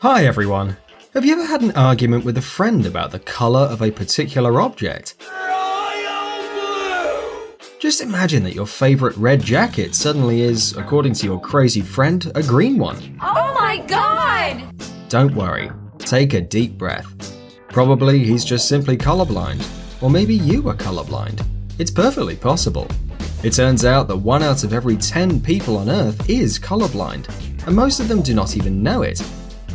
Hi everyone! Have you ever had an argument with a friend about the colour of a particular object? Just imagine that your favourite red jacket suddenly is, according to your crazy friend, a green one. Oh my god! Don't worry, take a deep breath. Probably he's just simply colourblind, or maybe you are colourblind. It's perfectly possible. It turns out that 1 out of every 10 people on Earth is colourblind, and most of them do not even know it.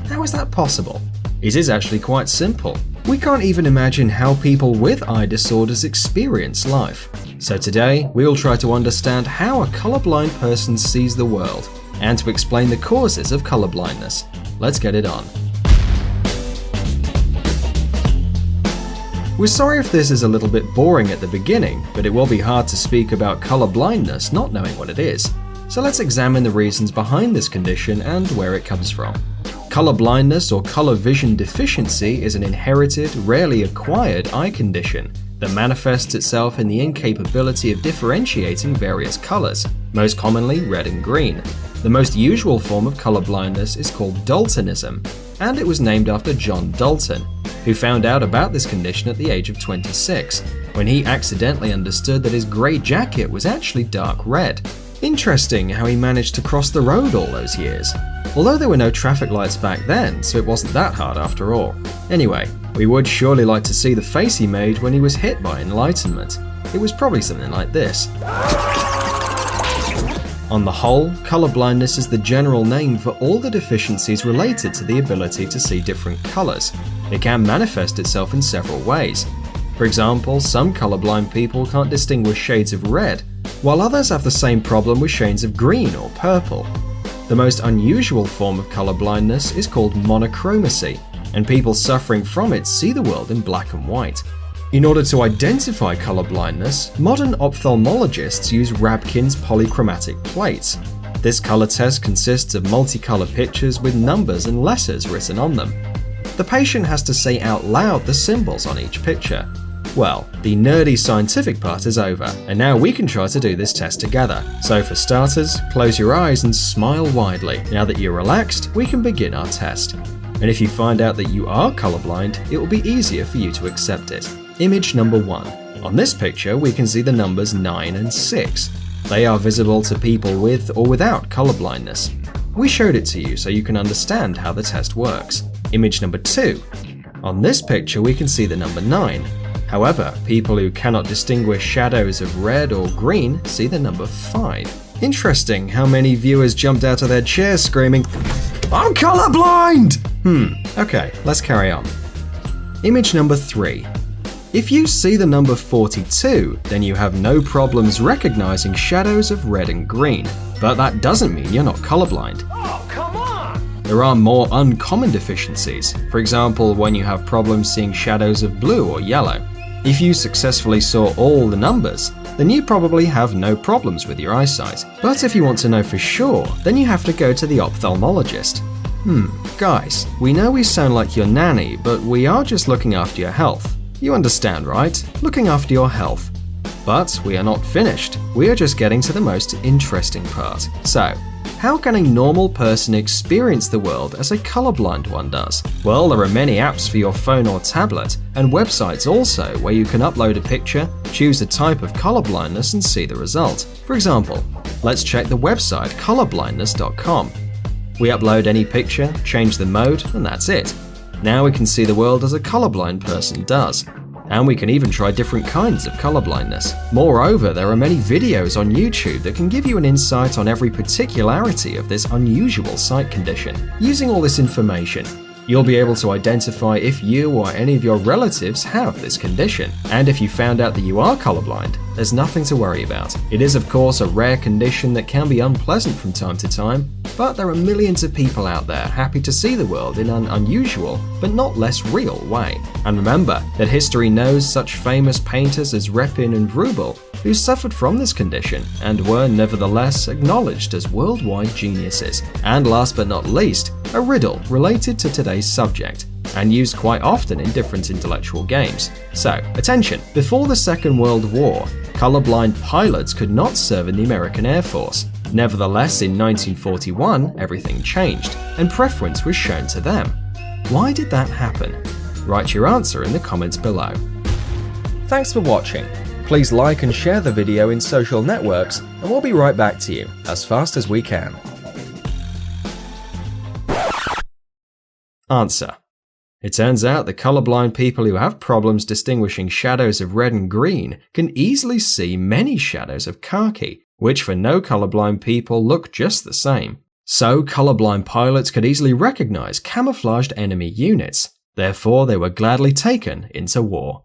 How is that possible? It is actually quite simple. We can't even imagine how people with eye disorders experience life. So today, we'll try to understand how a colourblind person sees the world, and to explain the causes of colourblindness. Let's get it on. We're sorry if this is a little bit boring at the beginning, but it will be hard to speak about colourblindness not knowing what it is. So let's examine the reasons behind this condition and where it comes from. Colour blindness or colour vision deficiency is an inherited, rarely acquired eye condition that manifests itself in the incapability of differentiating various colours, most commonly red and green. The most usual form of colour blindness is called daltonism, and it was named after John Dalton, who found out about this condition at the age of 26, when he accidentally understood that his grey jacket was actually dark red. Interesting how he managed to cross the road all those years. Although there were no traffic lights back then, so it wasn't that hard after all. Anyway, we would surely like to see the face he made when he was hit by enlightenment. It was probably something like this. On the whole, colour blindness is the general name for all the deficiencies related to the ability to see different colours. It can manifest itself in several ways. For example, some colourblind people can't distinguish shades of red, while others have the same problem with shades of green or purple. The most unusual form of colour blindness is called monochromacy, and people suffering from it see the world in black and white. In order to identify colour blindness, modern ophthalmologists use Rabkin's polychromatic plates. This colour test consists of multicolour pictures with numbers and letters written on them. The patient has to say out loud the symbols on each picture. Well, the nerdy scientific part is over, and now we can try to do this test together. So for starters, close your eyes and smile widely. Now that you're relaxed, we can begin our test. And if you find out that you are colorblind, it will be easier for you to accept it. Image number 1. On this picture, we can see the numbers 9 and 6. They are visible to people with or without colorblindness. We showed it to you so you can understand how the test works. Image number 2. On this picture, we can see the number 9. However, people who cannot distinguish shadows of red or green see the number 5. Interesting how many viewers jumped out of their chairs screaming, "I'm colorblind!" Okay, let's carry on. Image number 3. If you see the number 42, then you have no problems recognizing shadows of red and green. But that doesn't mean you're not colorblind. Oh, come on! There are more uncommon deficiencies, for example when you have problems seeing shadows of blue or yellow. If you successfully saw all the numbers, then you probably have no problems with your eyesight. But if you want to know for sure, then you have to go to the ophthalmologist. Guys, we know we sound like your nanny, but we are just looking after your health. You understand, right? Looking after your health. But we are not finished. We are just getting to the most interesting part. So, how can a normal person experience the world as a colorblind one does? Well, there are many apps for your phone or tablet, and websites also where you can upload a picture, choose a type of colorblindness and see the result. For example, let's check the website colorblindness.com. We upload any picture, change the mode, and that's it. Now we can see the world as a colorblind person does. And we can even try different kinds of colorblindness. Moreover, there are many videos on YouTube that can give you an insight on every particularity of this unusual sight condition. Using all this information, you'll be able to identify if you or any of your relatives have this condition. And if you found out that you are colorblind, there's nothing to worry about. It is of course a rare condition that can be unpleasant from time to time, but there are millions of people out there happy to see the world in an unusual but not less real way. And remember that history knows such famous painters as Repin and Vrubel, who suffered from this condition and were nevertheless acknowledged as worldwide geniuses. And last but not least, a riddle related to today's subject, and used quite often in different intellectual games. So, attention! Before the Second World War, colorblind pilots could not serve in the American Air Force. Nevertheless, in 1941, everything changed, and preference was shown to them. Why did that happen? Write your answer in the comments below. Thanks for watching. Please like and share the video in social networks, and we'll be right back to you as fast as we can. Answer. It turns out that colorblind people who have problems distinguishing shadows of red and green can easily see many shadows of khaki, which for no colorblind people look just the same. So colorblind pilots could easily recognize camouflaged enemy units. Therefore, they were gladly taken into war.